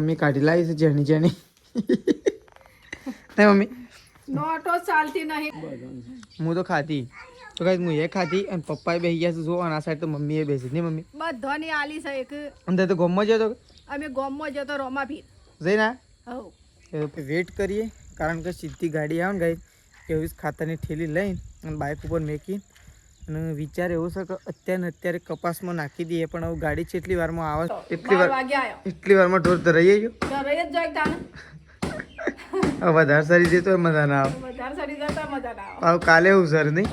Mummy કાઢી લાવી છે જેની જેની નહીં મમ્મી નોટો ચાલતી નહીં હું તો ખાતી તો કઈ હું એ ખાતી અને પપ્પાએ બેસી ગયા છે જો અને આ સાઈડ તો મમ્મીએ બેસી નહીં મમ્મી બધાની આલી છે એક અંદર તો ગમમાં જતો અમે ગોમમાં જતો રોમાભીર જઈને હવ વેટ કરીએ કારણ કે સીધી ગાડી આવે ને ગાઈ એવી જ ખાતાની ઠેલી લઈને અને બાઇક ઉપર મેકી અને વિચાર એવો છે કે અત્યારે કપાસમાં નાખી દઈએ પણ હવે ગાડી કેટલી વારમાં આવે એટલી વારમાં ઢોર તો રહી ગયો વધારે સારી જતો મજા ના આવે કાલે હું સર નહીં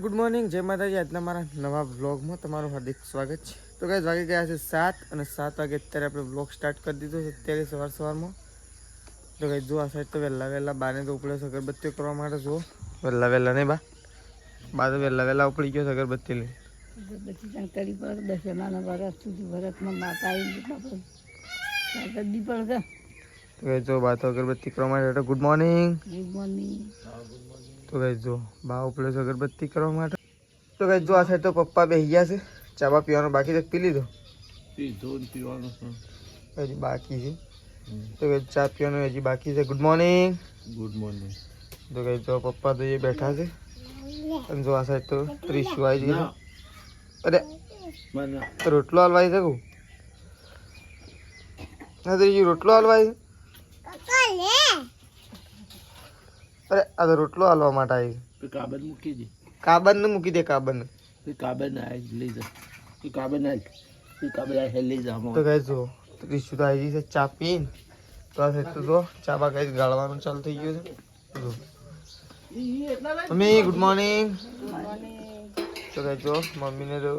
ગુડ મોર્નિંગ જય માતાજી આજના મારા નવા વ્લોગમાં તમારું હાર્દિક સ્વાગત છે તો કઈ વાગી ગયા છે 7 અને 7 વાગે અત્યારે આપણે વ્લોગ સ્ટાર્ટ કરી દીધો છે અત્યારે સવારમાં તો કઈ જો આ સાઈડ તો વહેલા બાને તો ઉપડ્યો છે અગરબત્તીઓ કરવા માટે જુઓ વહેલા નહીં બા તો વહેલા ઉપડી ગયો છે અગરબત્તી લઈ કરી પર દશમાના વર્ષ સુધી ભરતમાં માતા આવી પડે તો કઈ જો બા તો અગરબત્તી કરવા માટે ગુડ મોર્નિંગ તો કઈ જો બા ઉપડ્યો છે અગરબત્તી કરવા માટે તો કઈ જો આ સાઈડ તો પપ્પા બેસી ગયા છે ચા પીવાનું બાકી તો પી લીધો પીવાનું હજી બાકી છે તો કઈ ચા પીવાનું હજી બાકી છે ગુડ મોર્નિંગ તો કઈ જો પપ્પા તો એ બેઠા છે અને જો આ સાઈડ તો ત્રીસું આવી ગયું અરે રોટલો હલવાઈ શકું હા ત્રીજું રોટલો હલવાઈ અરે આ તો રોટલો હાલવા માટે આવી કાબર મૂકી દે કાબર ને મૂકી દે કાબર ને કાબર ના લઈ જા કાબર ના લઈ જા તો કહે જો ત્રીસું તો આવી છે ચા પીને તો આ સાઈડ તો જો ચા બા કઈ ગાળવાનું ચાલુ થઈ ગયું છે મમ્મી ગુડ મોર્નિંગ તો કઈ જો મમ્મીને તો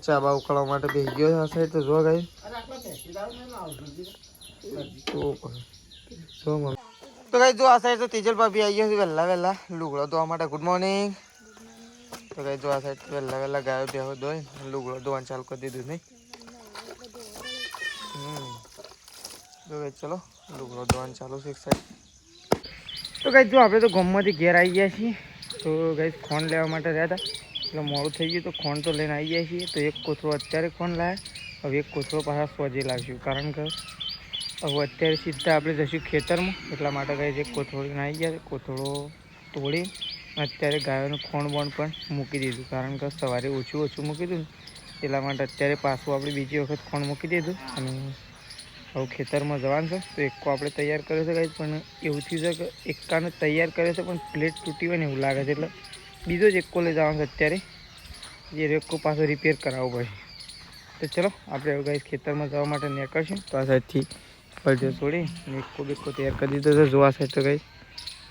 ચા બા ઉકાળવા માટે બેસી ગયો આ સાઈડ તો જો કઈ તો કઈ જો આ સાઈડ તો તેજલ ભાભી આવી ગયો છે વહેલા લુગડો ધોવા માટે ગુડ મોર્નિંગ તો કઈ જો આ સાઈડ વહેલા ગાયો બેહો ધોઈ લુગડો ધોવાનું ચાલુ કરી દીધું નહીં તો કઈ ચલો લુગડો ધોવાનું ચાલુ છે એક સાઈડ તો કઈ જો આપણે તો ગામમાંથી ઘેર આવી ગયા છીએ તો કઈ ખોન લેવા માટે રહ્યા હતા એટલે મોડું થઈ ગયું તો ખોન તો લઈને આવી ગયા છીએ તો એક કોથળો અત્યારે ખોન લાવ્યા હવે એક કોથળો પાછા સોજે લાવશું કારણ કે હવે અત્યારે સીધા આપણે જઈશું ખેતરમાં એટલા માટે કઈ એક કોથળો લઈને આવી ગયા કોથળો તોડી અત્યારે ગાયોનું ખોણ બોણ પણ મૂકી દીધું કારણ કે સવારે ઓછું મૂકી દીધું ને એટલા માટે અત્યારે પાછું આપણે બીજી વખત ખોણ મૂકી દીધું અને હવે ખેતરમાં જવાનું છે તો એકો આપણે તૈયાર કર્યો છે કંઈ પણ એવું થયું છે કે એકાને તૈયાર કર્યો છે પણ પ્લેટ તૂટી હોય ને એવું લાગે છે એટલે બીજો જ એકો લઈ જવાનો છે અત્યારે જે એકો પાછો રિપેર કરાવવો પડે તો ચલો આપણે હવે કંઈ ખેતરમાં જવા માટે નીકળશું તો આ સાઈડથી પડજો છોડી એકો બેકો તૈયાર કરી દીધો છે જોવા સાઈડ તો કંઈ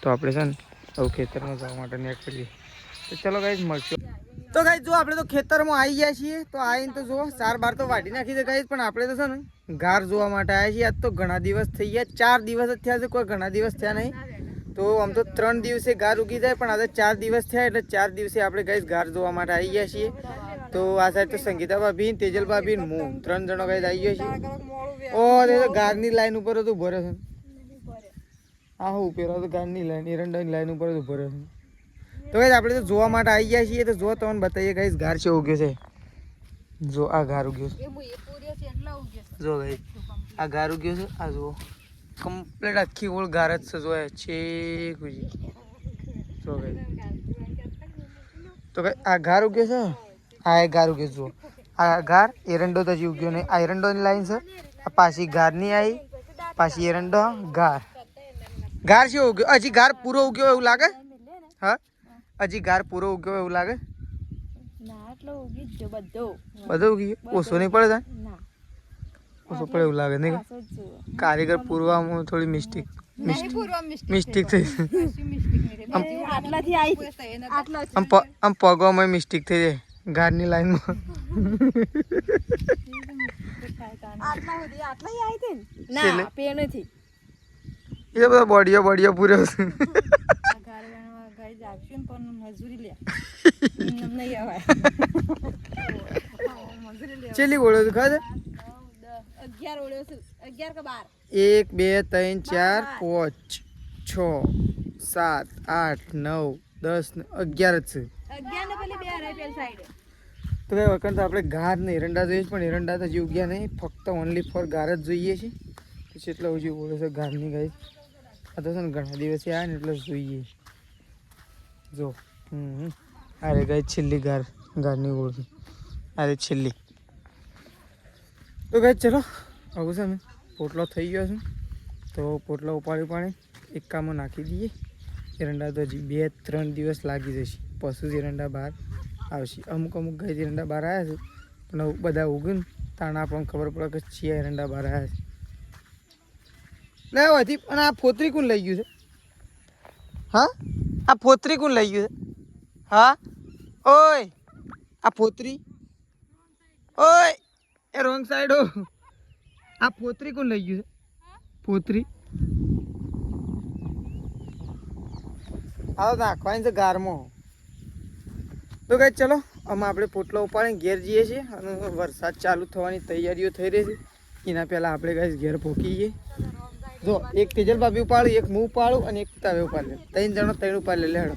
તો આપણે છે ને હવે ખેતરમાં જવા માટે નીકળીએ તો ચલો કંઈ મળશું તો ગાઈ જો આપણે તો ખેતરમાં આવી ગયા છીએ તો આવીને તો જુઓ 4 બાર તો વાટી નાખી છે ગાઈ પણ આપણે તો છે ને ઘાર જોવા માટે આવ્યા છીએ આજ તો ઘણા દિવસ થઈ ગયા 4 દિવસ જ થયા છે કોઈ ઘણા દિવસ થયા નહીં તો આમ તો 3 દિવસે ઘાર ઉગી જાય પણ આજે 4 દિવસ થયા એટલે 4 દિવસે આપણે ગાઈ ઘાર જોવા માટે આવી ગયા છીએ તો આ સાઈડ તો સંગીતા ભાભી તેજલ ભાભી હું 3 જણો ગાઈ આવી ગયા છીએ ઓ તે તો ઘારની લાઈન ઉપર જ ઉભો રહ્યો છે હા હું ઉભો રહ્યો તો ઘારની લાઈન એરંડાની લાઈન ઉપર જ ઉભો રહ્યો છે તો ગાઈસ આપણે તો જોવા માટે આવી ગયા છીએ તો જો તમને બતાવીએ ગાઈસ ઘાર છે ઉગ્યો છે જો આ ઘાર ઉગ્યો છે જો ગાઈસ આ ઘાર ઉગ્યો છે આ જુઓ કમ્પ્લીટ આખી ઓળ ઘાર જ છે જો છે કુજી જો ગાઈસ તો આ ઘાર ઉગ્યો છે આ ઘાર ઉગ્યો જુઓ આ ઘાર એરંડો તો હજી ઉગ્યો નહીં આ એરંડોની લાઈન છે આ પાછી ઘારની આવી પાછી એરંડો ઘાર છે ઉગ્યો હજી ઘાર પૂરો ઉગ્યો એવું લાગે હા હજી ઘાર પૂરો ઉગ્યો એવું લાગે બધો ઉગી ઓછો નહીં પડે ઓછો પડે એવું લાગે નહીં કારીગર પૂરવામાં થોડી મિસ્ટેક થઈ આમ પગવામાં મિસ્ટેક થઈ જાય ઘારની લાઈનમાં એ બધા બોડીઓ પૂર્યો છે ચેલી ઓળ્યો તું ખાધે 1 2 3 4 5 6 7 8 9 10 11 જ છે તો કઈ વખત તો આપણે ગાર ને એરંડા જોઈએ છે, પણ એરંડા તો હજી ઉગ્યા નહીં, ફક્ત ઓનલી ફોર ગાર જ જોઈએ છે. પછી એટલે હજી બોલે છે ગારની ગાય. આ તો છે ને ઘણા દિવસે આવ્યા ને એટલે જોઈએ. જો અરે ગાય છેલ્લી ગારની ઓળખી, અરે છેલ્લી. તો ગાય ચલો આવું છે ને પોટલો થઈ ગયો છે, તો પોટલો ઉપાડી એકામાં નાખી દઈએ. એરંડા તો હજી 2-3 દિવસ લાગી જશે, પછી જ એરંડા બહાર આવશે. અમુક ગાય એરંડા બહાર આવ્યા છે, પણ બધા ઉગીને તાણા આપણને ખબર પડે કે ચિયા એરંડા બહાર આવ્યા છે. લે હતી અને આ ફોતરી કોણ લઈ ગયું છે? હા, આ ફોતરી કોણ લઈ ગયું છે? હા ઓય, આ ફોતરી ઓય એ રોંગ સાઈડ હો. આ ફોતરી કોણ લઈ ગયું છે? ફોતરી આવો નાખવાની છે ગારમાં. તો કઈ ચલો આમાં આપણે પોટલો ઉપાડીને ઘેર જઈએ છીએ, અને વરસાદ ચાલુ થવાની તૈયારીઓ થઈ રહી છે. એના પહેલાં આપણે કઈ ઘેર પહોંચીએ. જો એક તેજલ ભાભી ઉપાડું, એક હું ઉપાડું અને એક તમે ઉપાડ લે. 3 જણો 3 ઉપાડ લે હેડો.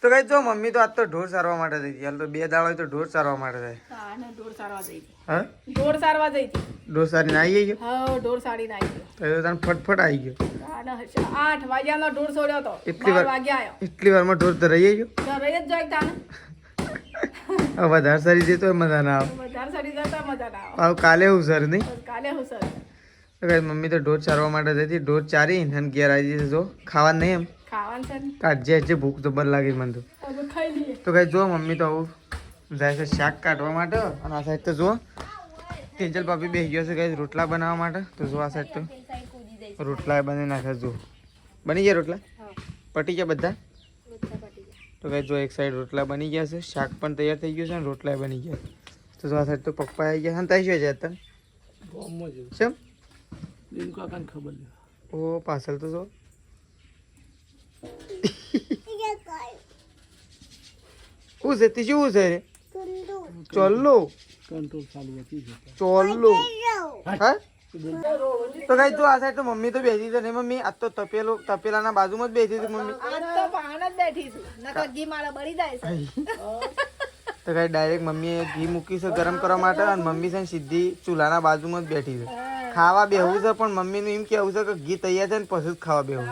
તો કઈ જો મમ્મી તો આજ તો ઢોર સારવા માટે જઈ હતી. હાલ તો 2 દાડા હોય તો ઢોર સારવા માટે જાય. ઢોર સારવા જઈ હતી. હા ઢોર સારવા જઈ હતી. ઢોર સારીને આવી ગયો? હા ઢોર સારીને આવી ગયો. તો તને ફટફટ આવી ગયો. 8 વાગ્યાનો ઢોર છોડ્યો હતો, એટલી 12 વાગ્યા આવ્યો. એટલી વારમાં ઢોર તો રહી ગયો? તો રહી જ જાય તાને. વધારે સારી જતો મજા ના આવે. વધારે સારી જતા મજા ના આવે. આવ કાલે હું સર નહીં. કાલે હું સર મમ્મી તો ઢોર ચારવા માટે જતી, ઢોર ચારી અને ઘેર આવી જશે. જો ખાવા નહીં એમ ખાવાનું છે ને કાઢજે જે ભૂખ જબર લાગી મને તો. હવે ખાઈ લઈએ. તો કઈ જો મમ્મી તો આવું જાય છે શાક કાઢવા માટે, અને આ સાઈડ તો જો તેજલ ભાભી બેસી ગયો છે કઈ રોટલા બનાવવા માટે. તો જો આ સાઈડ તો રોટલા બનાવી નાખે. જો બની ગયા રોટલા, પટી ગયા બધા. તો કઈ જો એક સાઈડ રોટલા બની ગયા છે, શાક પણ તૈયાર થઈ ગયું છે અને રોટલા બની ગયા. તો જો આ સાઈડ તો પપ્પા આવી ગયા. સંતાઈ શું છે તને? કેમ ખબર ઓ પાછળ તો જો શું છે તી? શું છે રે? ચોલ્લો કંટ્રોલ ચાલુ હતી. ચોલ્લો. હા તો કઈ તું આ સાઈડ તો મમ્મી તો બેસી છે ને મમ્મી. આજ તો તપેલાના બાજુમાં જ બેસી હતી મમ્મી. આજ તો પાણ જ બેઠી છું, નકર ઘી મારા બળી જાય છે. તો કઈ ડાયરેક્ટ મમ્મીએ ઘી મૂકી છે ગરમ કરવા માટે, અને મમ્મી છે ને સીધી ચૂલાના બાજુમાં જ બેઠી છે. ખાવા બેહવું છે, પણ મમ્મીનું એમ કેવું છે કે ઘી તૈયાર છે ને પછી જ ખાવા બેહવું.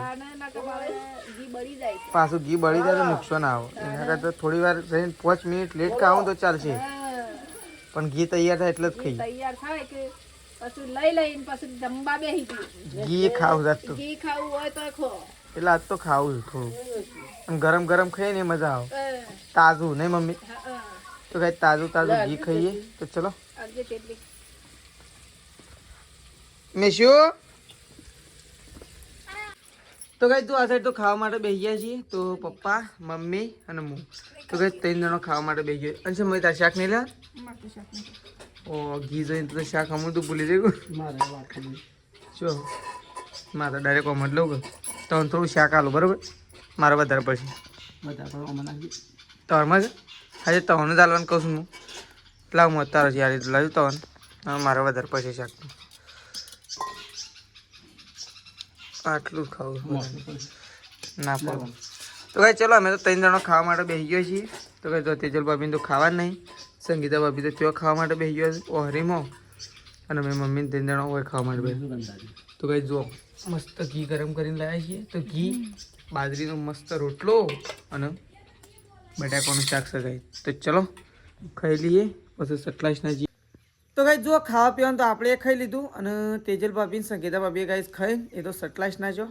પાછું ઘી બળી જાય તો નુકસાન આવે. એના કરતા થોડી વાર રહીને 5 મિનિટ લેટ ખાવું તો ચાલશે, પણ ઘી તૈયાર થાય એટલે જ ખાઈ. તૈયાર થાય કે પછી લઈ લઈને પછી જમવા બેસી ગઈ. ઘી ખાવું છે તો, ઘી ખાવું હોય તો ખો. એટલે આજ તો ખાવું છે થોડું, અને ગરમ ગરમ ખાઈએ ને મજા આવે. તાજું નહીં મમ્મી? તો કઈ તાજું ઘી ખાઈએ. તો ચલો મેશ્યો. તો કઈ તું આ સાઈડ તો ખાવા માટે બેસી ગયા છીએ. તો પપ્પા મમ્મી અને હું તો કઈ 3 જણો ખાવા માટે બેસી ગયા. અને મેં તાર શાક નહીં લે. ઓ ઘી જોઈને તો શાક અમુક તું ભૂલી જઈ ચો. મારે ડાયરેક્ટ ઓમ જ લઉં કે તો થોડું શાક આલું બરાબર. મારે વધારે પડશે તવરમાં છે. આજે તવનું જ આલવાનું કહું છું હું. લાવ હું અત્યારે યાર લાવ્યું તવન. મારે વધારે પડશે શાક. આટલું જ ખાવું ના પડે. તો કઈ ચલો અમે તો 3 જણો ખાવા માટે બેસી ગયા છીએ. તો કઈ તો તેજલ ભાભીને તો ખાવા જ નહીં, સંગીતા ભાભી તો ત્યાં ખાવા માટે બેસી ગયો છે ઓહરીમાં, અને મેં મમ્મીને 3 જણા હોય ખાવા માટે બેસી. તો કઈ જો મસ્ત ઘી ગરમ કરીને લાવ્યા છીએ. તો ઘી, બાજરીનો મસ્ત રોટલો અને બટાકાનું શાક સગાઈ. તો ચલો ખાઈ લઈએ પછી સટલાઈશના જઈએ. તો ગાઈસ જો ખાવા પીવાનું તો આપણે ખાઈ લીધું, અને તેજલ ભાભી સંગીતા ભાભીએ ગાઈસ ખાઈ એ તો સટલાઈશના જો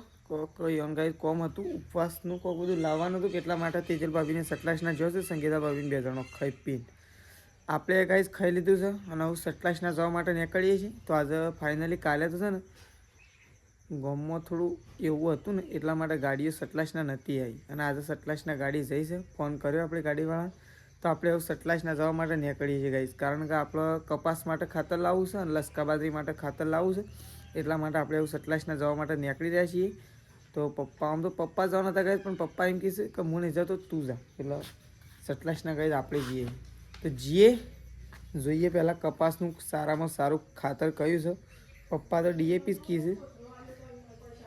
કોઈ ઓન ગાઈસ કોમ હતું, ઉપવાસનું કોઈ બધું લાવવાનું હતું, કેટલા માટે તેજલ ભાભીને સટલાઈશના જો છે, સંગીતા ભાભીને 2 જણો ખાઈ પીને આપણે ગાઈસ ખાઈ લીધું છે. અને હું સટલાઈશના જવા માટે નીકળીએ છીએ. તો આજે ફાઇનલી કાલે તો છે ને ગામમાં થોડું એવું હતું ને એટલા માટે ગાડીઓ સટલાઈશના નથી આવી, અને આજે સટલાઈશના ગાડી જઈ છે. ફોન કર્યો આપણે ગાડીવાળા, તો આપણે એવું સટલાઈશના જવા માટે નીકળીએ છીએ ગાઈસ. કારણ કે આપણે કપાસ માટે ખાતર લાવવું છે અને લસકા બાજરી માટે ખાતર લાવવું છે, એટલા માટે આપણે એવું સટલાઈશના જવા માટે નીકળી રહ્યા છીએ. તો પપ્પા આમ તો પપ્પા જવાના હતા ગાઈસ, પણ પપ્પા એમ કહેશે કે હું નહીં જતો તું જા, એટલે સટલાઈશના ગાઈસ આપણે જઈએ. તો જોઈએ પહેલાં કપાસનું સારામાં સારું ખાતર કયું છે. પપ્પા તો DAP જ કીધું,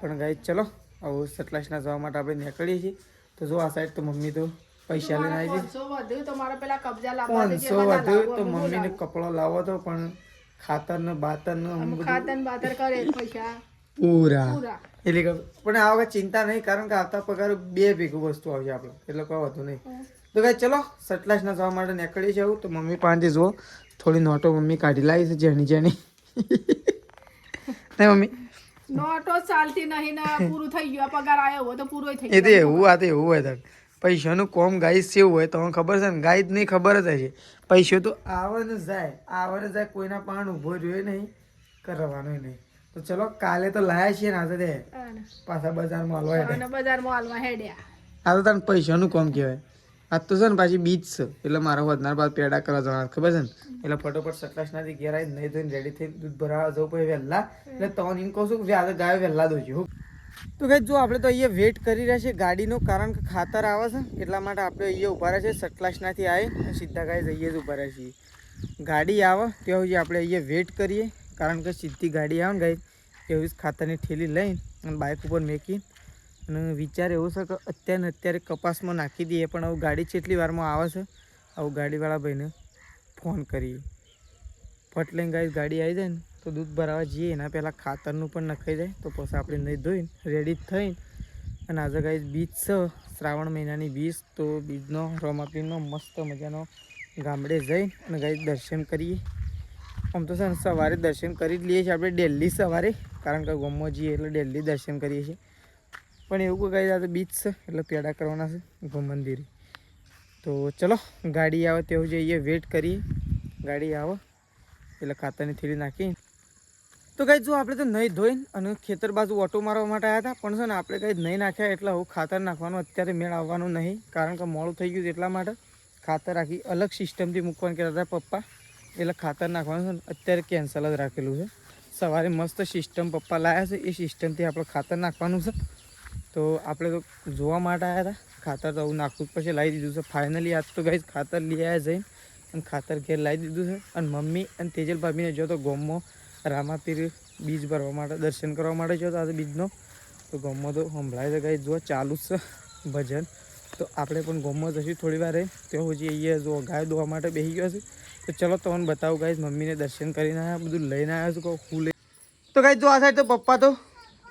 પણ ગાઈસ ચલો હવે સટલાઈશના જવા માટે આપણે નીકળીએ છીએ. તો જો આ સાઈડ તો મમ્મી તો પૈસા લઈને આવી જઈશ. 500 વધ્યું તો મારે પેલા કબજા લાવવા દે, 500 વધુ તો મમ્મીને કપડો લાવો તો પણ ખાતર ને બાતર ને ખાતર બાતર કરે પૈસા પૂરા પૂરા. એટલે કે પણ આ વખત ચિંતા નહીં, કારણ કે આવતા પગાર 2 ભેગું વસ્તુ આવશે આપણે, એટલે કોઈ વધુ નહીં. તો કઈ ચલો સટલાસના જવા માટે નીકળી જાવ. તો મમ્મી પાંચે જુઓ થોડી નોટો મમ્મી કાઢી લાવી છે જેની જેની. નહીં મમ્મી નોટો ચાલતી નહીં ને પૂરું થઈ ગયું, આ પગાર આવ્યો હોય તો પૂરો થઈ એ તો એવું આ તો એવું હોય તાર પૈસાનું કોમ ગાઈસ કેવું હોય તમને ખબર છે ને, ગાઈસ નહીં ખબર જ હશે. પૈસો તો આવે ને જાય કોઈના પાન ઊભો જોઈએ નહીં, કરવાનો નહીં. તો ચલો કાલે તો લાયા છીએ ને આજે તે પાછા બજારમાં હાલવા હેડ્યા. અને બજારમાં હાલવા હેડ્યા. આ તો તને પૈસાનું કોમ કહેવાય. આજ તો છે ને પાછી બીજ છે એટલે મારા વધનાર બાદ પેડા કરવા જવાના ખબર છે ને, એટલે ફટોફટ સટલાસનાથી ઘેર આવી નહીં ધોઈને રેડી થઈને દૂધ ભરાવા જવું પછી વહેલા. એટલે તમને એમ કહું છું કે આજે ગાયો વહેલા દોજો. તો કઈ જો આપણે તો અહીંયા વેઇટ કરી રહ્યા છીએ ગાડીનો, કારણ કે ખાતર આવે છે એટલા માટે આપણે અહીંયા ઊભા રહ્યા છીએ. સટલાસનાથી આવી સીધા ગાય જઈએ જ ઊભા રહ્યા છીએ. ગાડી આવે ત્યાં સુધી આપણે અહીંયા વેઇટ કરીએ, કારણ કે સીધી ગાડી આવે ને ગાય એવી જ ખાતરની થેલી લઈને અને બાઇક ઉપર મેકી અને વિચાર એવો છે કે અત્યારે કપાસમાં નાખી દઈએ. પણ આવું ગાડી કેટલી વારમાં આવે છે, આવું ગાડીવાળા ભાઈને ફોન કરીએ. ફટ લઈને ગાડી આવી જાય ને તો દૂધ ભરાવા જઈએ એના પહેલાં ખાતરનું પણ નખાઈ જાય. તો પછી આપણે નહીં ધોઈને રેડી થઈને અને આજે ગાય બીજ છે શ્રાવણ મહિનાની બીજ, તો બીજનો રોમાપીરનો મસ્ત મજાનો ગામડે જઈને અને ગાય દર્શન કરીએ. આમ તો છે ને સવારે દર્શન કરી જ લઈએ છીએ આપણે ડેલી સવારે, કારણ કે ગામમાં જઈએ એટલે ડેલી દર્શન કરીએ છીએ. પણ એવું કોઈ ગાય આ તો બીચ છે એટલે પેડા કરવાના છે ગો મંદિરે. તો ચલો ગાડી આવે તેવું જઈએ, વેટ કરીએ. ગાડી આવે એટલે ખાતરની થેલી નાખી. તો ગાય જો આપણે તો નહીં ધોઈને અને ખેતર બાજુ ઓટો મારવા માટે આવ્યા હતા, પણ છે ને આપણે કંઈ નહીં નાખ્યા એટલે હું ખાતર નાખવાનું અત્યારે મેળ આવવાનું નહીં, કારણ કે મોડું થઈ ગયું એટલા માટે ખાતર આખી અલગ સિસ્ટમથી મૂકવાનું કહેતા હતા પપ્પા, એટલે ખાતર નાખવાનું છે ને અત્યારે કેન્સલ જ રાખેલું છે. સવારે મસ્ત સિસ્ટમ પપ્પા લાવ્યા છે, એ સિસ્ટમથી આપણે ખાતર નાખવાનું છે. તો આપણે તો જોવા માટે આવ્યા હતા, ખાતર તો નાખવું જ પછી લાવી દીધું છે ફાઇનલી. આજ તો ગાઈસ ખાતર લઈ આવ્યા જઈને અને ખાતર ઘેર લાવી દીધું છે. અને મમ્મી અને તેજલ ભાભીને જો તો ગોમમાં રામાપીર બીજ ભરવા માટે દર્શન કરવા માટે જો તો આજે બીજનો તો ગોમમાં તો સંભળાય છે ગાઈસ, જો ચાલુ જ છે ભજન. તો આપણે પણ ગોમમાં જશું થોડી વાર ત્યાં હજી અહીંયા જો ગાય દોવા માટે બેસી ગયો છે. તો ચલો તમને બતાવું ગાઈસ, મમ્મીને દર્શન કરીને આવ્યા, બધું લઈને આવ્યા છું કહું હું લઈ. તો ગાઈસ જો આ સાઈડ તો પપ્પા તો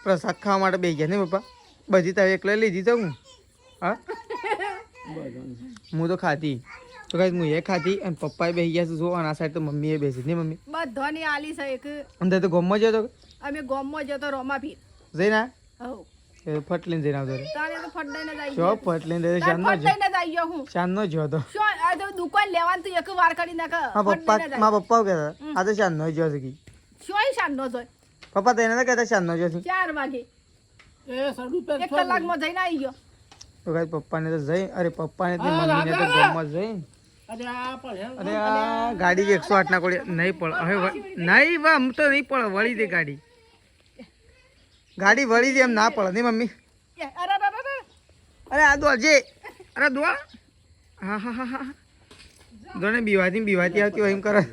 પ્રસાદ ખાવા માટે બેસી ગયા ને પપ્પા, બધી તારી એકલા લીધી તો હું હા હું તો ખાતી. તો ગાઈસ હું એ ખાતી અને પપ્પાએ બેસી ગયા છે જો, અને આ સાઈડ તો મમ્મીએ બેસી ને મમ્મી બધાની આલી છે એક. અંદર તો ગોમમાં જતો અમે ગોમમાં જતો રોમાપીર જઈને હો ફટ લઈને જઈને આવતો તારે તો ફટ દઈને જાય. જો ફટ લઈને શાનનો ફટ દઈને જાય હું. શાનનો જો તો શું આ તો દુકાન લેવાનું તો એક વાર કરી નાખ. મારા પપ્પા કહેતા આ તો શાનનો જો છે શું શાનનો જોય પપ્પા તો એને તો કહેતા શાનનો જો છે 4 વાગે એ સડું પર 1 કલાકમાં જઈને આવી ગયો. તો ગાઈસ પપ્પાને તો જઈ, અરે પપ્પાને તો મમ્મીને તો ગોમમાં જઈ. અરે આ પણ અરે આ ગાડી 108 ના કોડી નહીં પડે હવે નહીં વા આમ તો નહીં પડે, વળી દે ગાડી વળી દે એમ ના પડે નહીં મમ્મી. અરે અરે અરે અરે આ દોડજે, અરે દોડ. હા હા હા હા દોડને બીવાતી આવતી હોય એમ કરે.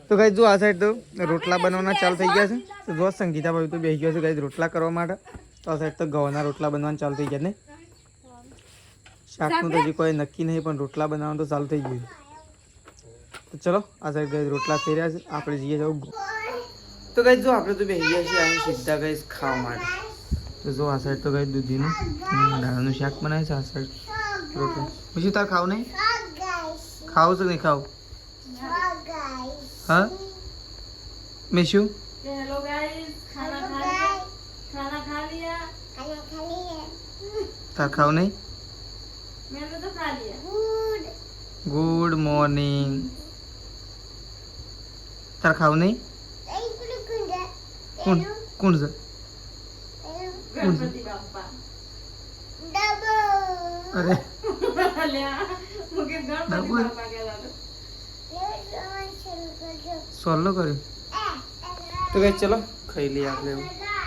તો ગાઈસ જો આ સાઈડ તો રોટલા બનવાના ચાલુ થઈ ગયા છે. તો જો સંગીતા ભાઈ તો બેસી ગયો છે ગાઈસ રોટલા કરવા માટે. તો આ સાઈડ તો ઘઉંના રોટલા બનવાના ચાલુ થઈ ગયા ને, શાકનું તો હજી કોઈ નક્કી નહીં, પણ રોટલા બનાવવાનું તો ચાલુ થઈ ગયું. તો ચલો આ સાઈડ ગાઈસ રોટલા થઈ રહ્યા છે, આપણે જઈએ જવું. તો ગાઈસ જો આપણે તો બેસી ગયા છીએ અહીં સીધા ગાઈસ ખાવા માટે. તો જો આ સાઈડ તો ગાઈસ દૂધીનું દાળનું શાક બનાવે છે, આ સાઈડ રોટલા. પછી તાર ખાવું નહીં? ખાવું છે નહીં ખાવું? હા મેં શું हेलो गाइस खाना खा लिया તાર ખાવું નહીં? मैंने तो खा लिया. Good morning. તાર ખાવું નહીં? કોણ કોણ છે? गणपति बाप्पा અરે मुझे गणपति बाप्पा कहता था. સોલ્લો કર્યું. તો કઈ ચલો ખાઈ લઈએ આપણે.